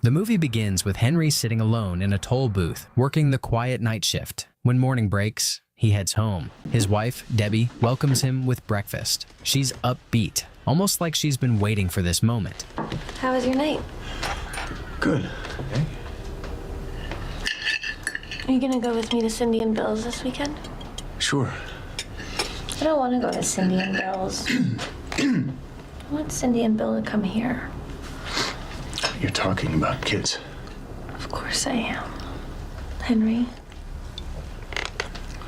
The movie begins with Henry sitting alone in a toll booth, working the quiet night shift. When morning breaks, he heads home. His wife, Debbie, welcomes him with breakfast. She's upbeat, almost like she's been waiting for this moment. How was your night? Good. Okay. Are you gonna go with me to Cindy and Bill's this weekend? Sure. I don't want to go to Cindy and Bill's. I want Cindy and Bill to come here. You're talking about kids. Of course I am. Henry,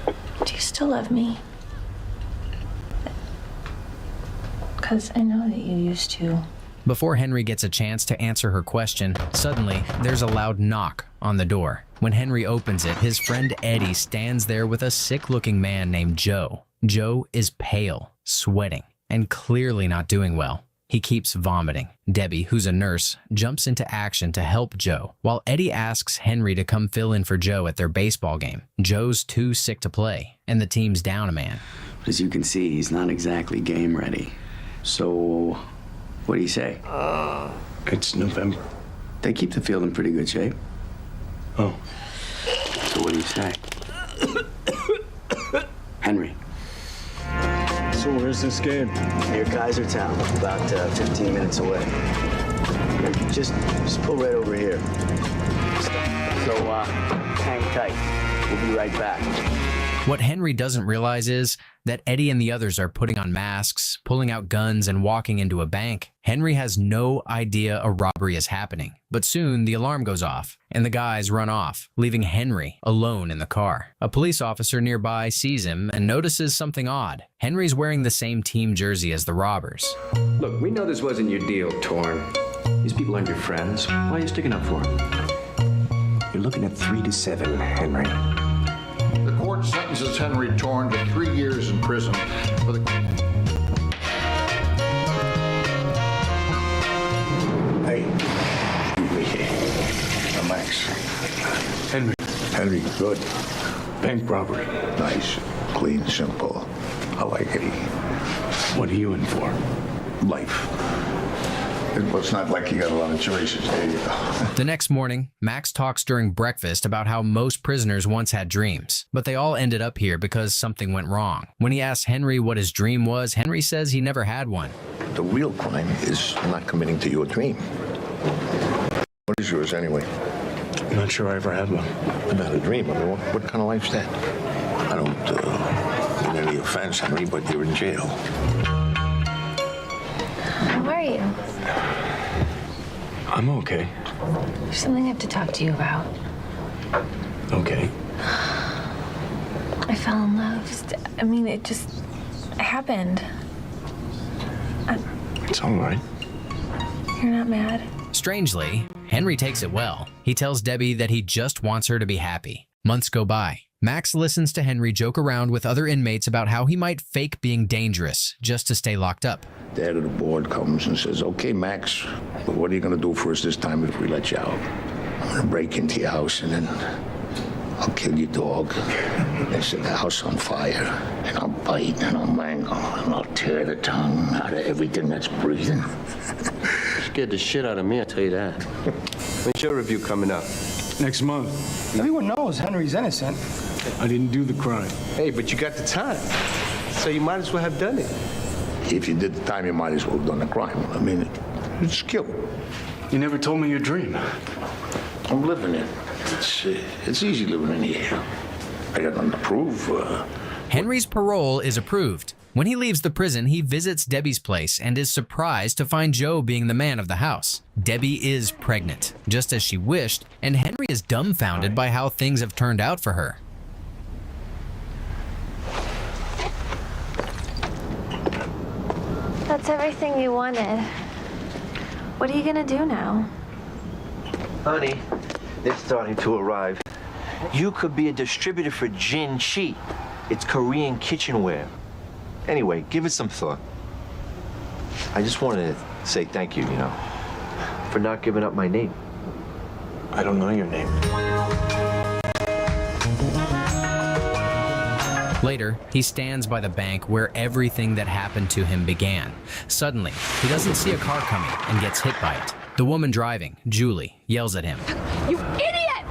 do you still love me? Because I know that you used to. Before Henry gets a chance to answer her question, suddenly there's a loud knock on the door. When Henry opens it, his friend Eddie stands there with a sick-looking man named Joe. Joe is pale, sweating, and clearly not doing well. He keeps vomiting. Debbie, who's a nurse, jumps into action to help Joe, while Eddie asks Henry to come fill in for Joe at their baseball game. Joe's too sick to play, and the team's down a man. As you can see, he's not exactly game ready. So, what do you say? It's November. They keep the field in pretty good shape. Oh. So what do you say? Henry. So where's this game? Near Kaisertown, about 15 minutes away. Just pull right over here. So, hang tight. We'll be right back. What Henry doesn't realize is that Eddie and the others are putting on masks, pulling out guns, and walking into a bank. Henry has no idea a robbery is happening, but soon the alarm goes off, and the guys run off, leaving Henry alone in the car. A police officer nearby sees him and notices something odd. Henry's wearing the same team jersey as the robbers. Look, we know this wasn't your deal, Torn. These people aren't your friends. Why are you sticking up for them? You're looking at 3 to 7, Henry. The court sentences Henry Torn to 3 years in prison for the... Hey, Max. Henry, Good. bank robbery. Nice. Clean, simple. I like it. What are you in for? Life. Well, it's not like you got a lot of choices. There you go. The next morning, Max talks during breakfast about how most prisoners once had dreams, but they all ended up here because something went wrong. When he asks Henry what his dream was, Henry says he never had one. The real crime is not committing to your dream. What is yours anyway? I'm not sure I ever had one. About a dream. I mean, what kind of life's that? I don't mean any offense, Henry, but you're in jail. How are you? I'm okay. There's something I have to talk to you about. Okay. I fell in love. I mean, it just happened. It's all right. You're not mad? Strangely, Henry takes it well. He tells Debbie that he just wants her to be happy. Months go by. Max listens to Henry joke around with other inmates about how he might fake being dangerous just to stay locked up. The head of the board comes and says, okay, Max, what are you going to do for us this time if we let you out? I'm going to break into your house and then I'll kill your dog and set the house on fire. And I'll bite and I'll mangle and I'll tear the tongue out of everything that's breathing. Scared the shit out of me, I tell you that. When's your review coming up? Next month. Everyone knows Henry's innocent. I didn't do the crime. Hey, but you got the time, so you might as well have done it. If you did the time, you might as well have done the crime. I mean, it's skill. You never told me your dream. I'm living it. It's easy living in here. I got nothing to prove. Henry's parole is approved. When he leaves the prison, he visits Debbie's place and is surprised to find Joe being the man of the house. Debbie is pregnant, just as she wished, and Henry is dumbfounded by how things have turned out for her. That's everything you wanted. What are you gonna do now? Honey, they're starting to arrive. You could be a distributor for Jin Chi. It's Korean kitchenware. Anyway, give it some thought. I just wanted to say thank you, for not giving up my name. I don't know your name. Later, he stands by the bank where everything that happened to him began. Suddenly, he doesn't see a car coming and gets hit by it. The woman driving, Julie, yells at him. You idiot!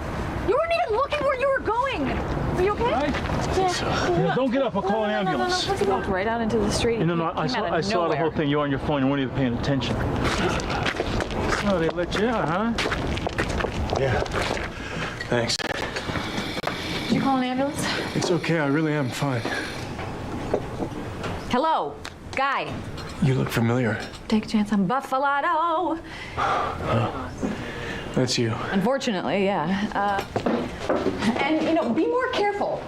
You weren't even looking where you were going. Are you okay? Yeah, don't get up. I'll call an ambulance. He walked right out into the street. No, I saw the whole thing. You were on your phone. You weren't even paying attention. Oh, they let you out, huh? Yeah. Thanks. Did you call an ambulance? It's okay. I really am fine. Hello, guy. You look familiar. Take a chance on Buffalo. That's you. Unfortunately, yeah. And, be more careful.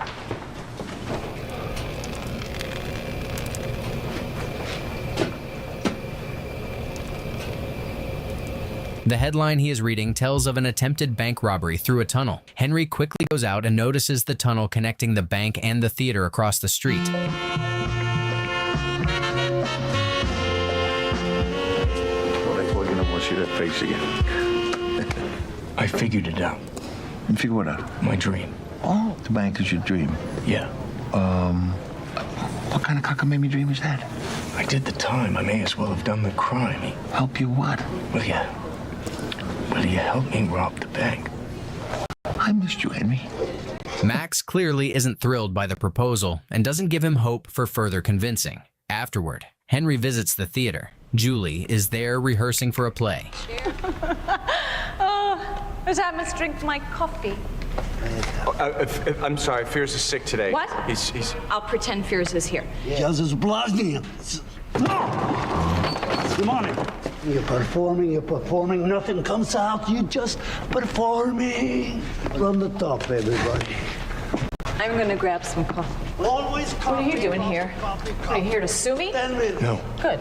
The headline he is reading tells of an attempted bank robbery through a tunnel. Henry quickly goes out and notices the tunnel connecting the bank and the theater across the street. See that face again. I figured it out. You figure what out? My dream. Oh, the bank is your dream. Yeah. What kind of cockamamie dream is that? I did the time. I may as well have done the crime. Help you what? Will you help me rob the bank? I missed you, Henry. Max clearly isn't thrilled by the proposal and doesn't give him hope for further convincing. Afterward, Henry visits the theater. Julie is there rehearsing for a play. Who's having us drink my coffee? I'm sorry, Fears is sick today. What? He's... I'll pretend Fears is here. Good morning. You're performing, nothing comes out, you just performing. From the top, everybody. I'm gonna grab some coffee. Always coffee. What are you doing here? Are you here to sue me? No. Good.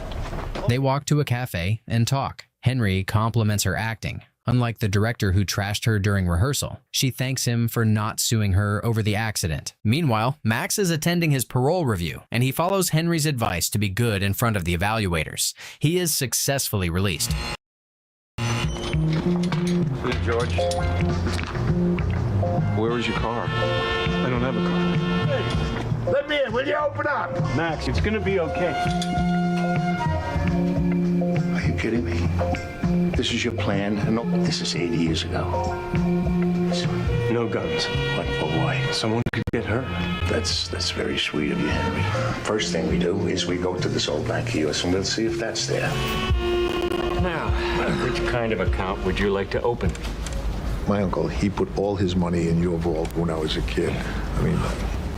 They walk to a cafe and talk. Henry compliments her acting. Unlike the director who trashed her during rehearsal, she thanks him for not suing her over the accident. Meanwhile, Max is attending his parole review, and he follows Henry's advice to be good in front of the evaluators. He is successfully released. Hey, George. Where was your car? I don't have a car. Hey, let me in. Will you open up? Max, it's gonna be okay. Are you kidding me? This is your plan? No, this is 80 years ago. No guns. What for? Why? Someone could get hurt. That's very sweet of you, Henry. First thing we do is we go to this old bank kiosk and we'll see if that's there. Now, which kind of account would you like to open? My uncle, he put all his money in your vault when I was a kid. I mean,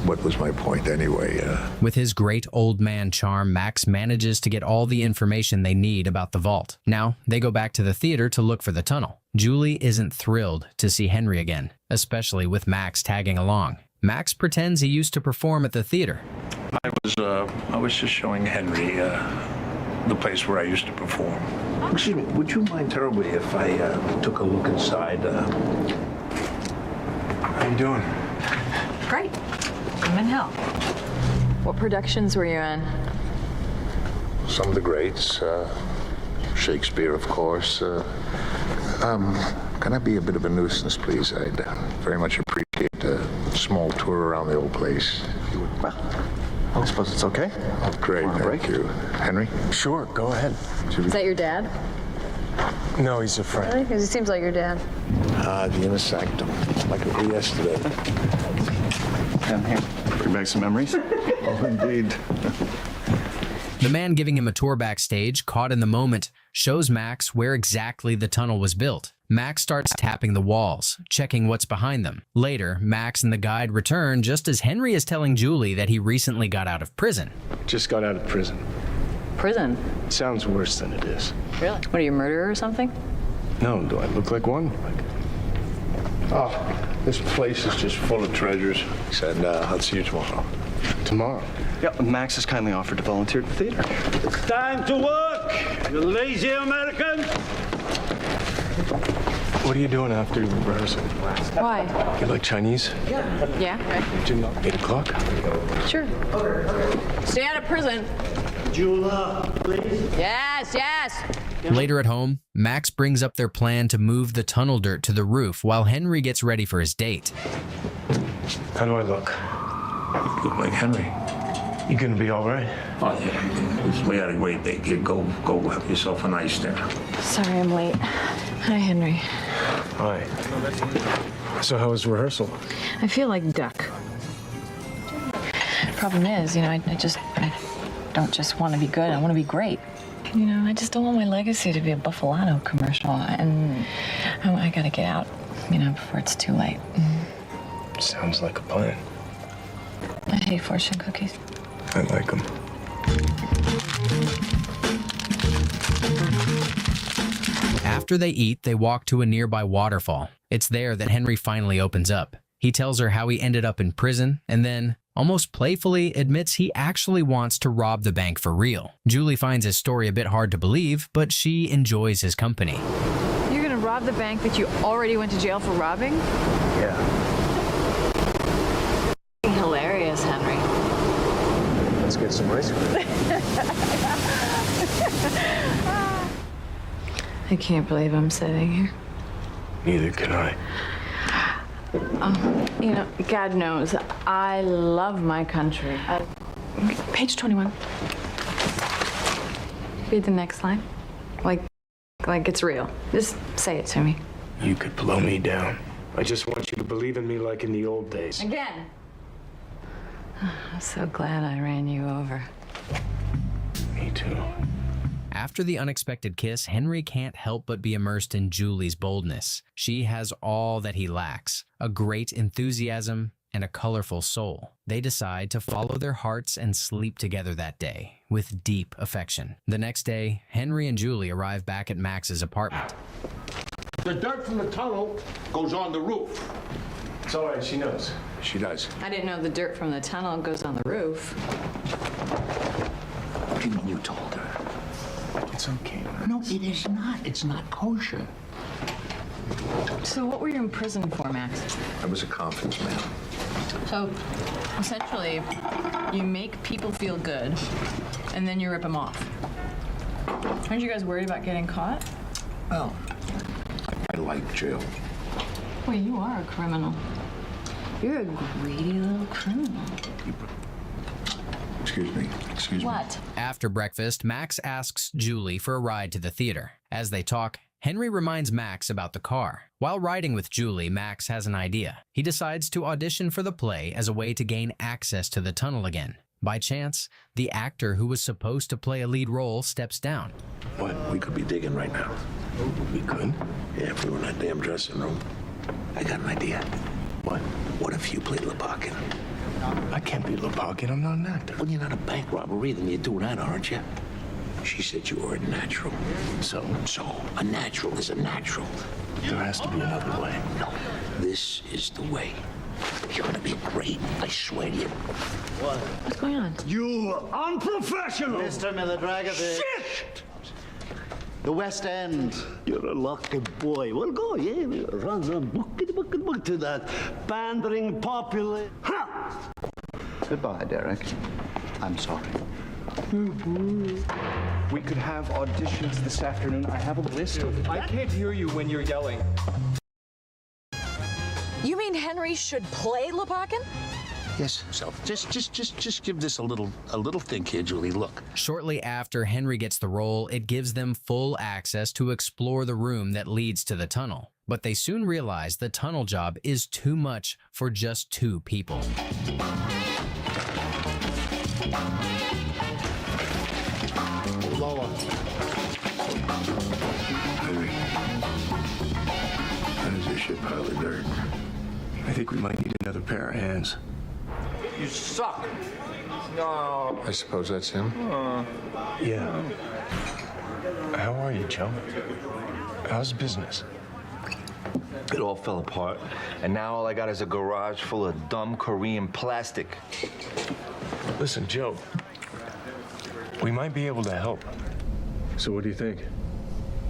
what was my point anyway? With his great old man charm, Max manages to get all the information they need about the vault. Now, they go back to the theater to look for the tunnel. Julie isn't thrilled to see Henry again, especially with Max tagging along. Max pretends he used to perform at the theater. I was just showing Henry the place where I used to perform. Excuse me, would you mind terribly if I took a look inside? How you doing? Great. I'm in hell. What productions were you in? Some of the greats, Shakespeare, of course. Can I be a bit of a nuisance, please? I'd very much appreciate a small tour around the old place. If you would. Well, I suppose it's okay. Oh, great, thank you. Henry? Sure, go ahead. Is that your dad? No, he's a friend. Really? Because he seems like your dad. The inner sanctum, like it was yesterday. Down here. Bring back some memories. Oh, indeed. The man giving him a tour backstage, caught in the moment, shows Max where exactly the tunnel was built. Max starts tapping the walls, checking what's behind them. Later, Max and the guide return just as Henry is telling Julie that he recently got out of prison. Just got out of prison. Prison? Sounds worse than it is. Really? What, are you a murderer or something? No, do I look like one? Oh, this place is just full of treasures. And I'll see you tomorrow. Tomorrow. Yeah, Max has kindly offered to volunteer at the theater. It's time to work, you lazy American. What are you doing after rehearsal? Why? You like Chinese? Yeah, right. Didn't 8 o'clock? Sure. Stay out of prison. Jula, please. Yes, yes. Later at home, Max brings up their plan to move the tunnel dirt to the roof while Henry gets ready for his date. How do I look? You look like Henry. You gonna be all right? Oh, yeah. We had a great day, kid. Go have yourself a nice dinner. Sorry I'm late. Hi, Henry. Hi. So how was rehearsal? I feel like duck. Problem is, I don't just want to be good. I want to be great. I just don't want my legacy to be a Buffalano commercial. And I gotta get out, before it's too late. Sounds like a plan. I hate fortune cookies. I like them. After they eat, they walk to a nearby waterfall. It's there that Henry finally opens up. He tells her how he ended up in prison and then, almost playfully, admits he actually wants to rob the bank for real. Julie finds his story a bit hard to believe, but she enjoys his company. You're gonna rob the bank that you already went to jail for robbing? Yeah. Hilarious, Henry. Let's get some ice cream. I can't believe I'm sitting here. Neither can I. God knows, I love my country. Page 21. Read the next line. Like it's real. Just say it to me. You could blow me down. I just want you to believe in me like in the old days. Again. I'm so glad I ran you over. Me too. After the unexpected kiss, Henry can't help but be immersed in Julie's boldness. She has all that he lacks, a great enthusiasm and a colorful soul. They decide to follow their hearts and sleep together that day with deep affection. The next day, Henry and Julie arrive back at Max's apartment. The dirt from the tunnel goes on the roof. It's all right, she knows. She does. I didn't know the dirt from the tunnel goes on the roof. What do you mean you told her? It's okay, Max. No, it is not. It's not kosher. So what were you in prison for, Max? I was a confidence man. So essentially, you make people feel good, and then you rip them off. Aren't you guys worried about getting caught? Well, I like jail. Well, you are a criminal. You're a greedy little criminal. Excuse me. What? After breakfast, Max asks Julie for a ride to the theater. As they talk, Henry reminds Max about the car. While riding with Julie, Max has an idea. He decides to audition for the play as a way to gain access to the tunnel again. By chance, the actor who was supposed to play a lead role steps down. What? We could be digging right now. We could? Yeah, if we were in that damn dressing room. I got an idea. What? What if you played Lepokin? I can't be Lepokin. I'm not an actor. Well, you're not a bank robber either, and you're doing that, aren't you? She said you were a natural. So, a natural is a natural. there has to be another way. No, this is the way. You're gonna be great, I swear to you. What's going on? You unprofessional! Mr. Miladragovic. Shit! The West End. You're a lucky boy. Well, go, yeah. Run, book to that pandering populace. Ha! Goodbye, Derek. I'm sorry. We could have auditions this afternoon. I have a list of... I can't hear you when you're yelling. You mean Henry should play Lepokin? Yes, so just give this a little think here, Julie. Look. Shortly after Henry gets the role, it gives them full access to explore the room that leads to the tunnel. But they soon realize the tunnel job is too much for just 2 people. Lower. Henry, how does this shit pile of dirt? I think we might need another pair of hands. You suck. No. I suppose that's him? Yeah. How are you, Joe? How's business? It all fell apart, and now all I got is a garage full of dumb Korean plastic. Listen, Joe, we might be able to help. So what do you think?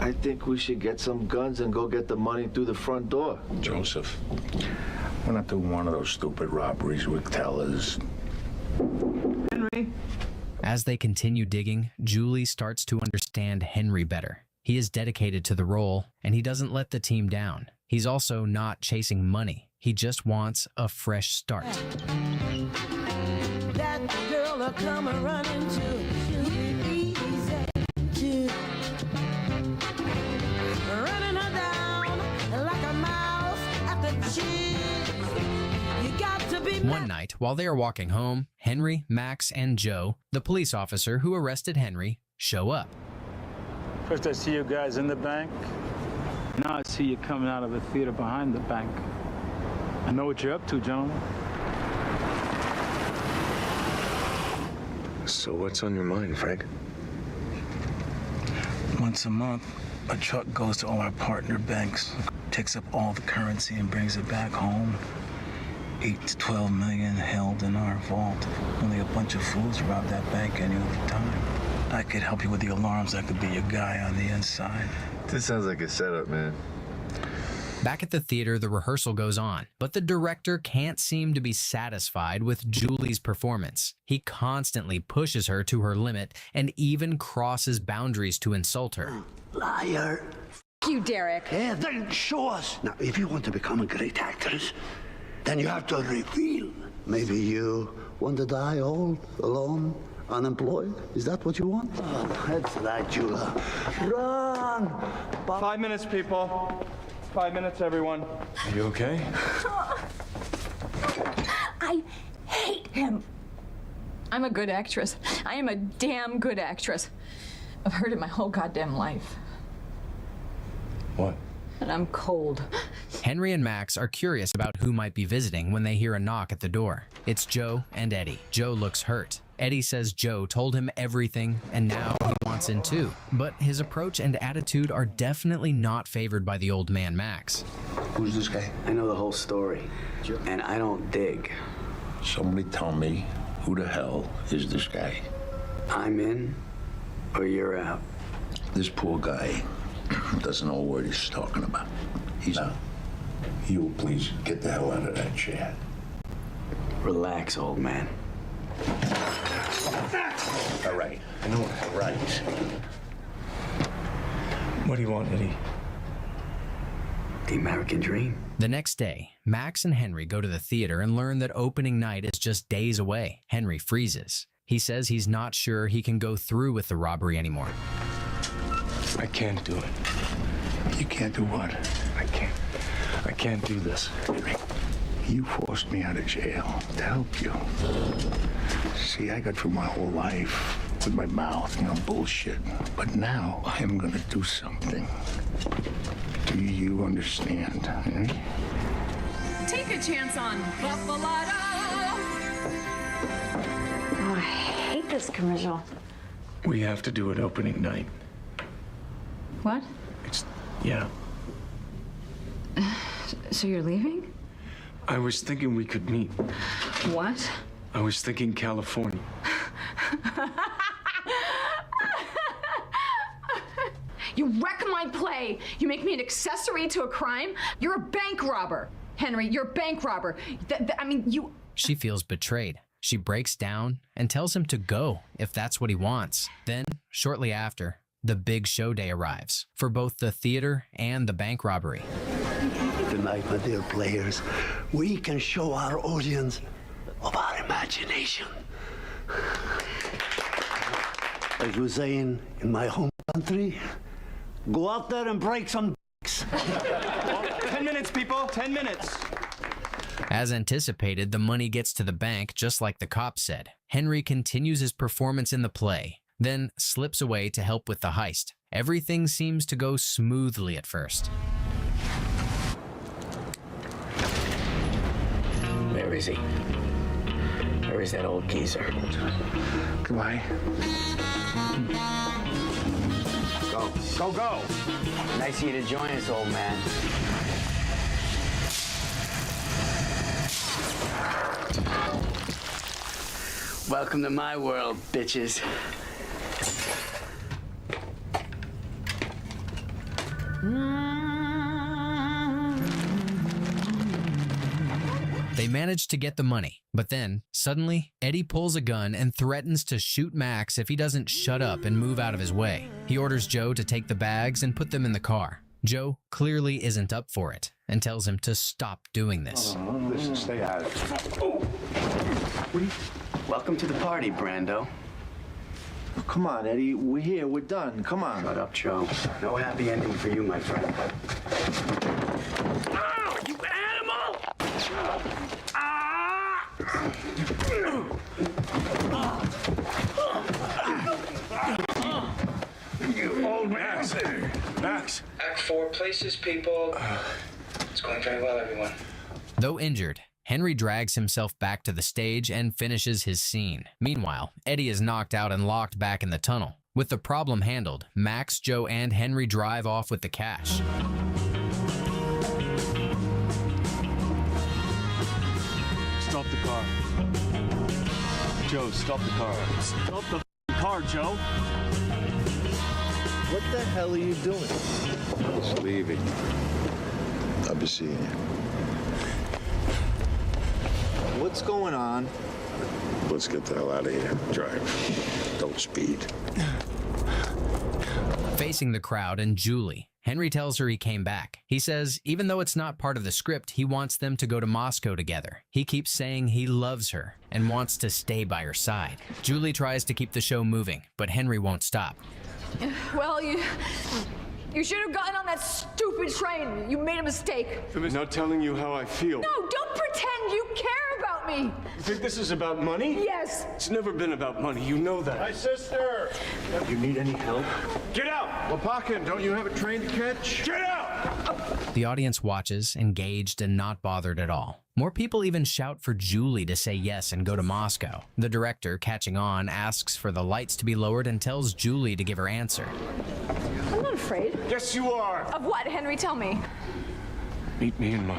I think we should get some guns and go get the money through the front door. Joseph, we're not doing one of those stupid robberies with tellers. Henry? As they continue digging, Julie starts to understand Henry better. He is dedicated to the role, and he doesn't let the team down. He's also not chasing money. He just wants a fresh start. That girl will come running to easy to running her down like a mouse at the cheese. You got to be. One night, while they are walking home, Henry, Max, and Joe, the police officer who arrested Henry, show up. First I see you guys in the bank. Now I see you coming out of a theater behind the bank. I know what you're up to, gentlemen. So what's on your mind, Frank? Once a month, a truck goes to all our partner banks, takes up all the currency and brings it back home. 8 to 12 million held in our vault. Only a bunch of fools rob that bank any other time. I could help you with the alarms. I could be your guy on the inside. This sounds like a setup, man. Back at the theater, the rehearsal goes on, but the director can't seem to be satisfied with Julie's performance. He constantly pushes her to her limit and even crosses boundaries to insult her. Liar. F you, Derek. Yeah, then show us. Now, if you want to become a great actress, then you have to reveal. Maybe you want to die old, alone, unemployed? Is that what you want? Oh, that's right, Julia. Run! 5 minutes, people. 5 minutes, everyone. Are you okay? I hate him. I'm a good actress. I am a damn good actress. I've heard it my whole goddamn life. What? And I'm cold. Henry and Max are curious about who might be visiting when they hear a knock at the door. It's Joe and Eddie. Joe looks hurt. Eddie says Joe told him everything and now he wants in too. But his approach and attitude are definitely not favored by the old man Max. Who's this guy? I know the whole story, and I don't dig. Somebody tell me who the hell is this guy? I'm in, or you're out. This poor guy doesn't know what he's talking about. He's out. You please get the hell out of that chair. Relax, old man. All right. I know. Right. What do you want, Eddie? The American dream. The next day, Max and Henry go to the theater and learn that opening night is just days away. Henry freezes. He says he's not sure he can go through with the robbery anymore. I can't do it. You can't do what? I can't do this. You forced me out of jail to help you. See, I got through my whole life with my mouth, bullshit. But now I am gonna do something. Do you understand? Take a chance on Buffalado. Oh, I hate this commercial. We have to do it opening night. What? Yeah. So you're leaving? I was thinking we could meet. What? I was thinking California. You wreck my play. You make me an accessory to a crime. You're a bank robber. Henry, you're a bank robber. You... She feels betrayed. She breaks down and tells him to go if that's what he wants. Then, shortly after, the big show day arrives for both the theater and the bank robbery. Tonight, my dear players, we can show our audience of our imagination. As we say in my home country, go out there and break some dicks. 10 minutes, people, 10 minutes. As anticipated, the money gets to the bank just like the cop said. Henry continues his performance in the play, then slips away to help with the heist. Everything seems to go smoothly at first. Where is he? Where is that old geezer? Goodbye. Go. Nice of you to join us, old man. Welcome to my world, bitches. They manage to get the money, but then, suddenly, Eddie pulls a gun and threatens to shoot Max if he doesn't shut up and move out of his way. He orders Joe to take the bags and put them in the car. Joe clearly isn't up for it and tells him to stop doing this. Listen, stay out of it. Welcome to the party, Brando. Oh, come on, Eddie. We're here. We're done. Come on. Shut up, Joe. No happy ending for you, my friend. Oh, you animal! Ah! You old Max. Max. Act 4 places, people. It's going very well, everyone. Though injured, Henry drags himself back to the stage and finishes his scene. Meanwhile, Eddie is knocked out and locked back in the tunnel. With the problem handled, Max, Joe, and Henry drive off with the cash. Stop the car. Joe, stop the car. Stop the car, Joe. What the hell are you doing? Just leaving. I'll be seeing you. What's going on? Let's get the hell out of here. Drive. Don't speed. Facing the crowd and Julie, Henry tells her he came back. He says even though it's not part of the script, he wants them to go to Moscow together. He keeps saying he loves her and wants to stay by her side. Julie tries to keep the show moving, but Henry won't stop. Well, you should have gotten on that stupid train. You made a mistake. I'm not telling you how I feel. No, don't pretend you care about me. You think this is about money? Yes. It's never been about money. You know that. My sister! You need any help? Get out! Lepakin, don't you have a train to catch? Get out! The audience watches, engaged and not bothered at all. More people even shout for Julie to say yes and go to Moscow. The director, catching on, asks for the lights to be lowered and tells Julie to give her answer. I'm not afraid. Yes, you are. Of what, Henry? Tell me. Meet me in Moscow.